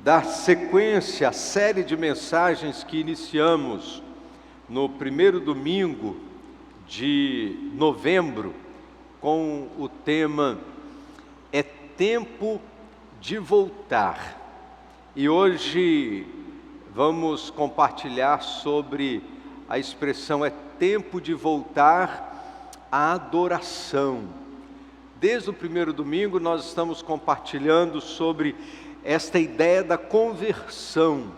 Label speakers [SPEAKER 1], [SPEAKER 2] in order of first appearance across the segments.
[SPEAKER 1] dar sequência à série de mensagens que iniciamos no primeiro domingo de novembro, com o tema É Tempo de Voltar. E hoje vamos compartilhar sobre a expressão é tempo de voltar à adoração. Desde o primeiro domingo nós estamos compartilhando sobre esta ideia da conversão,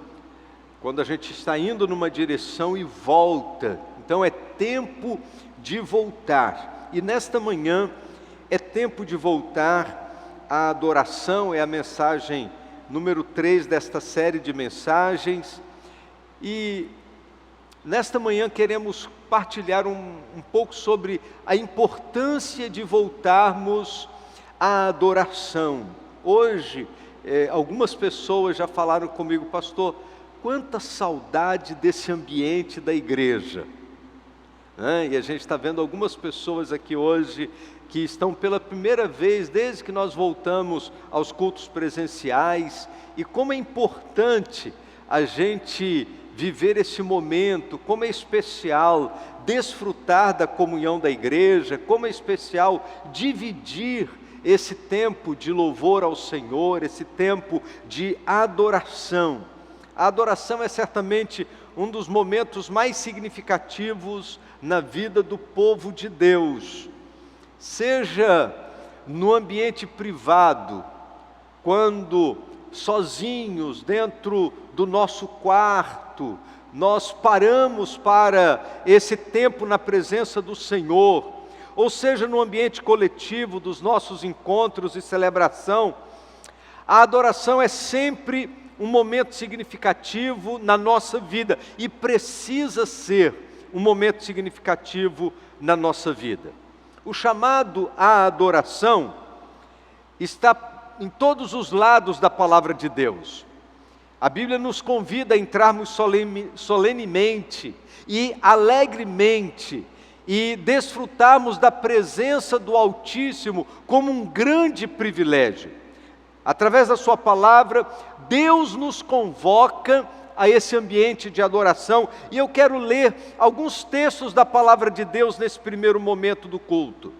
[SPEAKER 1] quando a gente está indo numa direção e volta. Então é tempo de voltar. E nesta manhã é tempo de voltar à adoração, é a mensagem número 3 desta série de mensagens. E nesta manhã queremos partilhar um pouco sobre a importância de voltarmos à adoração. Hoje, algumas pessoas já falaram comigo, pastor, quanta saudade desse ambiente da igreja. E a gente está vendo algumas pessoas aqui hoje que estão pela primeira vez, desde que nós voltamos aos cultos presenciais, e como é importante a gente viver esse momento, como é especial desfrutar da comunhão da igreja, como é especial dividir esse tempo de louvor ao Senhor, esse tempo de adoração. A adoração é certamente um dos momentos mais significativos na vida do povo de Deus. Seja no ambiente privado, quando sozinhos dentro do nosso quarto, nós paramos para esse tempo na presença do Senhor, ou seja no ambiente coletivo dos nossos encontros e celebração, a adoração é sempre um momento significativo na nossa vida e precisa ser um momento significativo na nossa vida. O chamado à adoração está em todos os lados da palavra de Deus. A Bíblia nos convida a entrarmos solenemente e alegremente e desfrutarmos da presença do Altíssimo como um grande privilégio. Através da sua palavra, Deus nos convoca a esse ambiente de adoração, e eu quero ler alguns textos da palavra de Deus nesse primeiro momento do culto.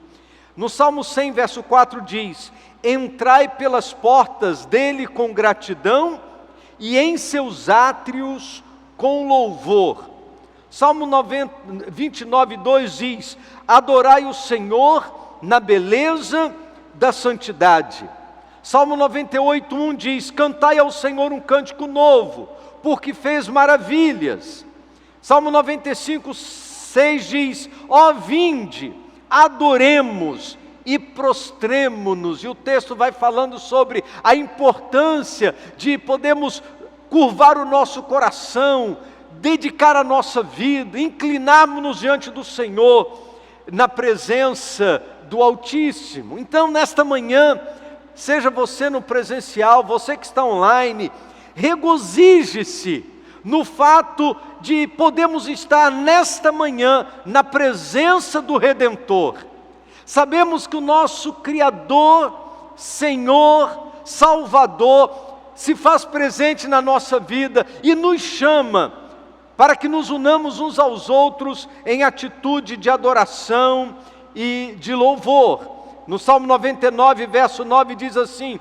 [SPEAKER 1] No Salmo 100, verso 4 diz: entrai pelas portas dele com gratidão e em seus átrios com louvor. Salmo 29, 2 diz: adorai o Senhor na beleza da santidade. Salmo 98, 1 diz: cantai ao Senhor um cântico novo, porque fez maravilhas. Salmo 95, 6 diz: ó vinde, adoremos e prostremo-nos. E o texto vai falando sobre a importância de podermos curvar o nosso coração, dedicar a nossa vida, inclinarmos-nos diante do Senhor, na presença do Altíssimo. Então nesta manhã, seja você no presencial, você que está online, regozije-se no fato de podermos estar nesta manhã na presença do Redentor. Sabemos que o nosso Criador, Senhor, Salvador, se faz presente na nossa vida e nos chama para que nos unamos uns aos outros em atitude de adoração e de louvor. No Salmo 99, verso 9 diz assim: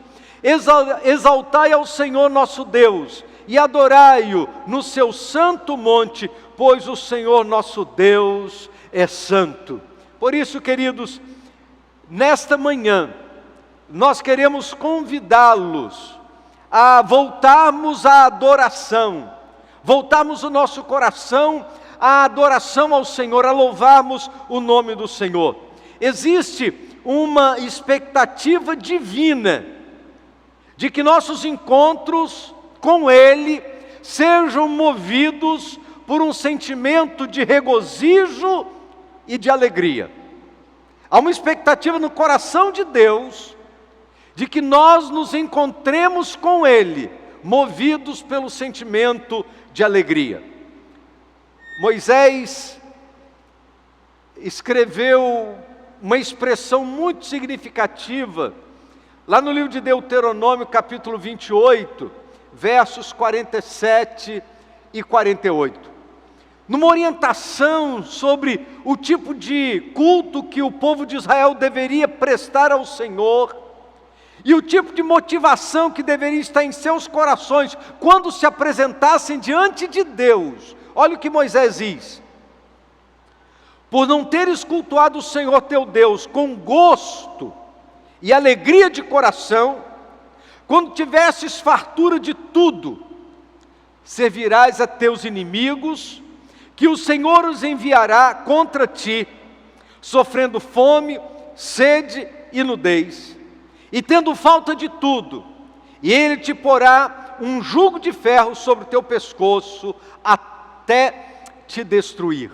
[SPEAKER 1] exaltai ao Senhor nosso Deus e adorai-o no seu santo monte, pois o Senhor nosso Deus é santo. Por isso, queridos, nesta manhã, nós queremos convidá-los a voltarmos à adoração, voltarmos o nosso coração à adoração ao Senhor, a louvarmos o nome do Senhor. Existe uma expectativa divina de que nossos encontros com Ele sejam movidos por um sentimento de regozijo e de alegria. Há uma expectativa no coração de Deus de que nós nos encontremos com Ele, movidos pelo sentimento de alegria. Moisés escreveu uma expressão muito significativa, lá no livro de Deuteronômio, capítulo 28, versos 47 e 48. Numa orientação sobre o tipo de culto que o povo de Israel deveria prestar ao Senhor, e o tipo de motivação que deveria estar em seus corações quando se apresentassem diante de Deus. Olha o que Moisés diz: por não teres cultuado o Senhor teu Deus com gosto e alegria de coração, quando tivesses fartura de tudo, servirás a teus inimigos, que o Senhor os enviará contra ti, sofrendo fome, sede e nudez, e tendo falta de tudo, e ele te porá um jugo de ferro sobre o teu pescoço, até te destruir.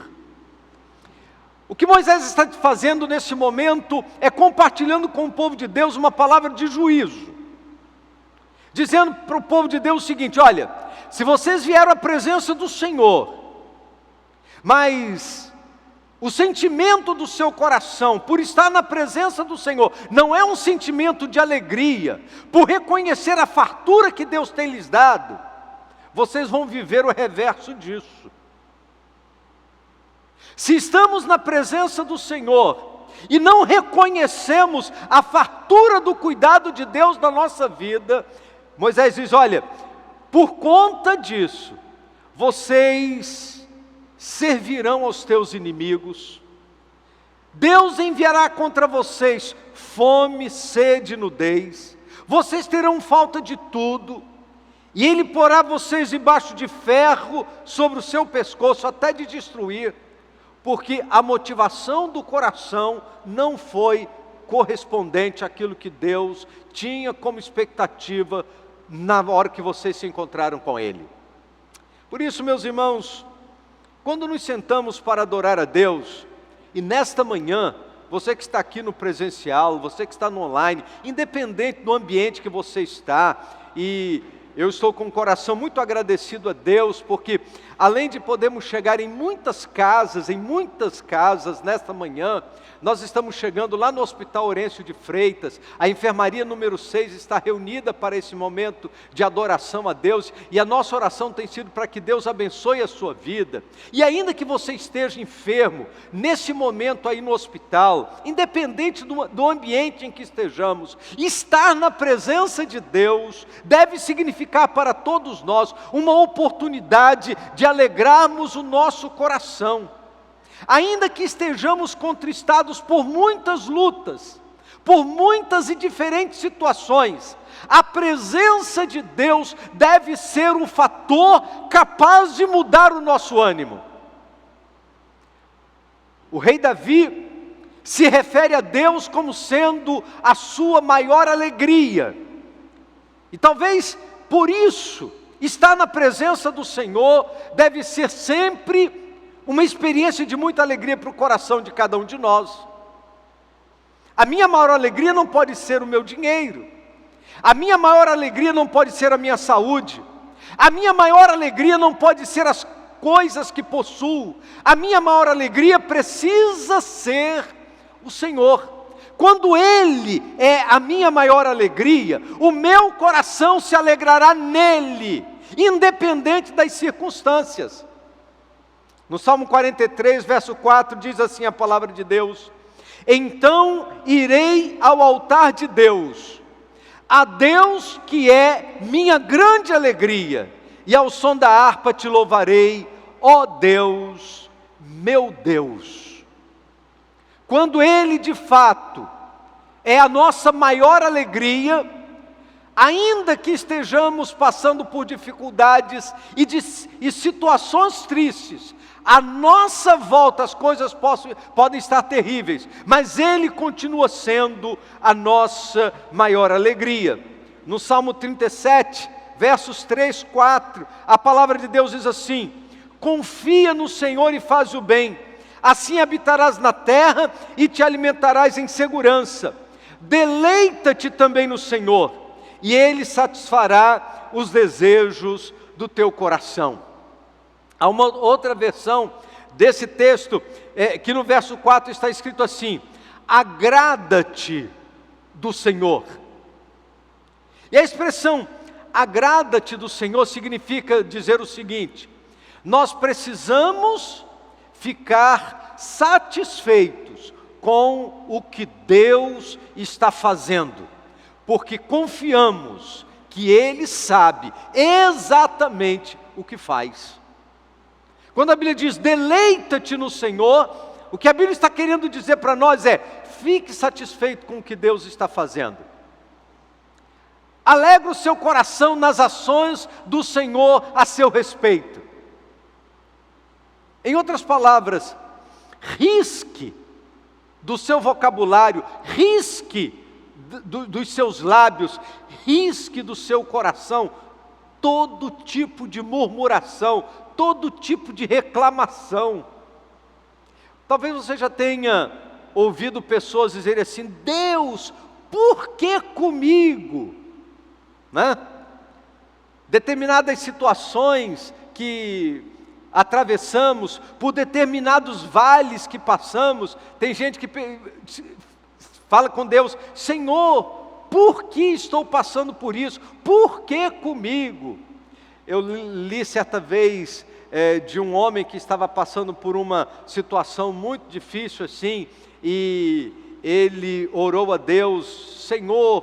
[SPEAKER 1] O que Moisés está fazendo nesse momento é compartilhando com o povo de Deus uma palavra de juízo, dizendo para o povo de Deus o seguinte: olha, se vocês vieram à presença do Senhor, mas o sentimento do seu coração por estar na presença do Senhor não é um sentimento de alegria, por reconhecer a fartura que Deus tem lhes dado, vocês vão viver o reverso disso. Se estamos na presença do Senhor e não reconhecemos a fartura do cuidado de Deus na nossa vida, Moisés diz: olha, por conta disso, vocês servirão aos teus inimigos, Deus enviará contra vocês fome, sede e nudez, vocês terão falta de tudo, e Ele porá vocês debaixo de ferro sobre o seu pescoço, até de destruir, porque a motivação do coração não foi correspondente àquilo que Deus tinha como expectativa na hora que vocês se encontraram com Ele. Por isso, meus irmãos, quando nos sentamos para adorar a Deus, e nesta manhã, você que está aqui no presencial, você que está no online, independente do ambiente que você está, e eu estou com o coração muito agradecido a Deus, porque além de podermos chegar em muitas casas nesta manhã, nós estamos chegando lá no Hospital Horêncio de Freitas, a enfermaria número 6 está reunida para esse momento de adoração a Deus, e a nossa oração tem sido para que Deus abençoe a sua vida, e ainda que você esteja enfermo, nesse momento aí no hospital, independente do ambiente em que estejamos, estar na presença de Deus deve significar para todos nós uma oportunidade de alegrarmos o nosso coração. Ainda que estejamos contristados por muitas lutas, por muitas e diferentes situações, a presença de Deus deve ser um fator capaz de mudar o nosso ânimo. O rei Davi se refere a Deus como sendo a sua maior alegria, e talvez por isso, estar na presença do Senhor deve ser sempre uma experiência de muita alegria para o coração de cada um de nós. A minha maior alegria não pode ser o meu dinheiro, a minha maior alegria não pode ser a minha saúde, a minha maior alegria não pode ser as coisas que possuo, a minha maior alegria precisa ser o Senhor. Quando Ele é a minha maior alegria, o meu coração se alegrará nele, independente das circunstâncias. No Salmo 43, verso 4, diz assim a palavra de Deus: então irei ao altar de Deus, a Deus que é minha grande alegria, e ao som da harpa te louvarei, ó Deus, meu Deus. Quando Ele de fato é a nossa maior alegria, ainda que estejamos passando por dificuldades e situações tristes, à nossa volta as coisas podem estar terríveis, mas Ele continua sendo a nossa maior alegria. No Salmo 37, versos 3, 4, a palavra de Deus diz assim: confia no Senhor e faz o bem, assim habitarás na terra e te alimentarás em segurança. Deleita-te também no Senhor, e Ele satisfará os desejos do teu coração. Há uma outra versão desse texto, que no verso 4 está escrito assim: agrada-te do Senhor. E a expressão agrada-te do Senhor significa dizer o seguinte: nós precisamos ficar satisfeitos com o que Deus está fazendo, porque confiamos que Ele sabe exatamente o que faz. Quando a Bíblia diz deleita-te no Senhor, o que a Bíblia está querendo dizer para nós é: fique satisfeito com o que Deus está fazendo. Alegra o seu coração nas ações do Senhor a seu respeito. Em outras palavras, risque do seu vocabulário, risque dos seus lábios, risque do seu coração todo tipo de murmuração, todo tipo de reclamação. Talvez você já tenha ouvido pessoas dizerem assim: Deus, por que comigo? Né? Determinadas situações que atravessamos, por determinados vales que passamos, tem gente que fala com Deus: Senhor, por que estou passando por isso? Por que comigo? Eu li certa vez de um homem que estava passando por uma situação muito difícil assim, e ele orou a Deus: Senhor,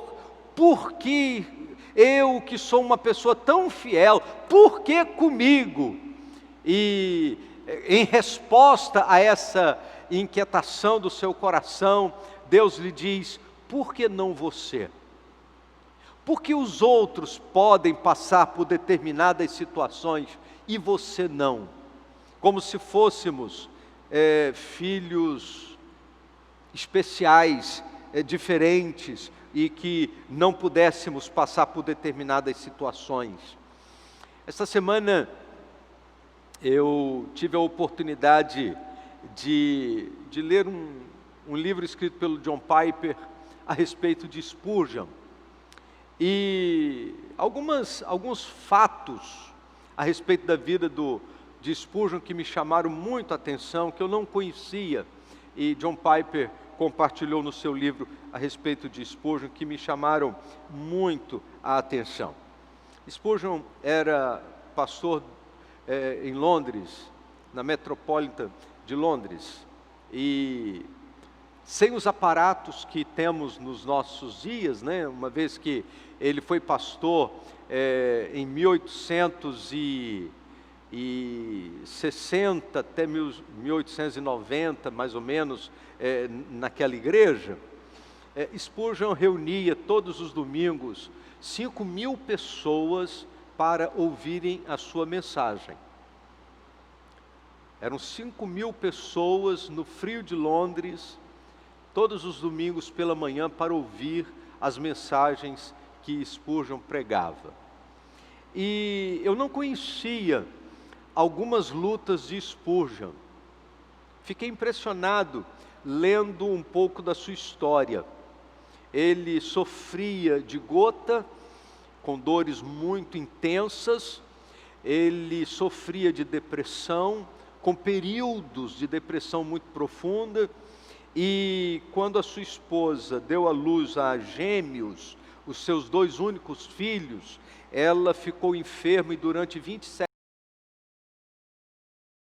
[SPEAKER 1] por que eu que sou uma pessoa tão fiel, por que comigo? E em resposta a essa inquietação do seu coração, Deus lhe diz: por que não você? Porque os outros podem passar por determinadas situações e você não? Como se fôssemos filhos especiais, diferentes, e que não pudéssemos passar por determinadas situações. Esta semana eu tive a oportunidade de ler um livro escrito pelo John Piper a respeito de Spurgeon. E alguns fatos a respeito da vida de Spurgeon que me chamaram muito a atenção, que eu não conhecia, e John Piper compartilhou no seu livro a respeito de Spurgeon, que me chamaram muito a atenção. Spurgeon era pastor em Londres, na Metropolitan de Londres, e sem os aparatos que temos nos nossos dias, né? Uma vez que ele foi pastor em 1860 até 1890, mais ou menos, naquela igreja, Spurgeon reunia todos os domingos 5.000 pessoas para ouvirem a sua mensagem. Eram 5.000 pessoas no frio de Londres, todos os domingos pela manhã, para ouvir as mensagens que Spurgeon pregava. E eu não conhecia algumas lutas de Spurgeon. Fiquei impressionado lendo um pouco da sua história. Ele sofria de gota, com dores muito intensas, ele sofria de depressão, com períodos de depressão muito profunda, e quando a sua esposa deu à luz a gêmeos, os seus 2 únicos filhos, ela ficou enferma e durante 27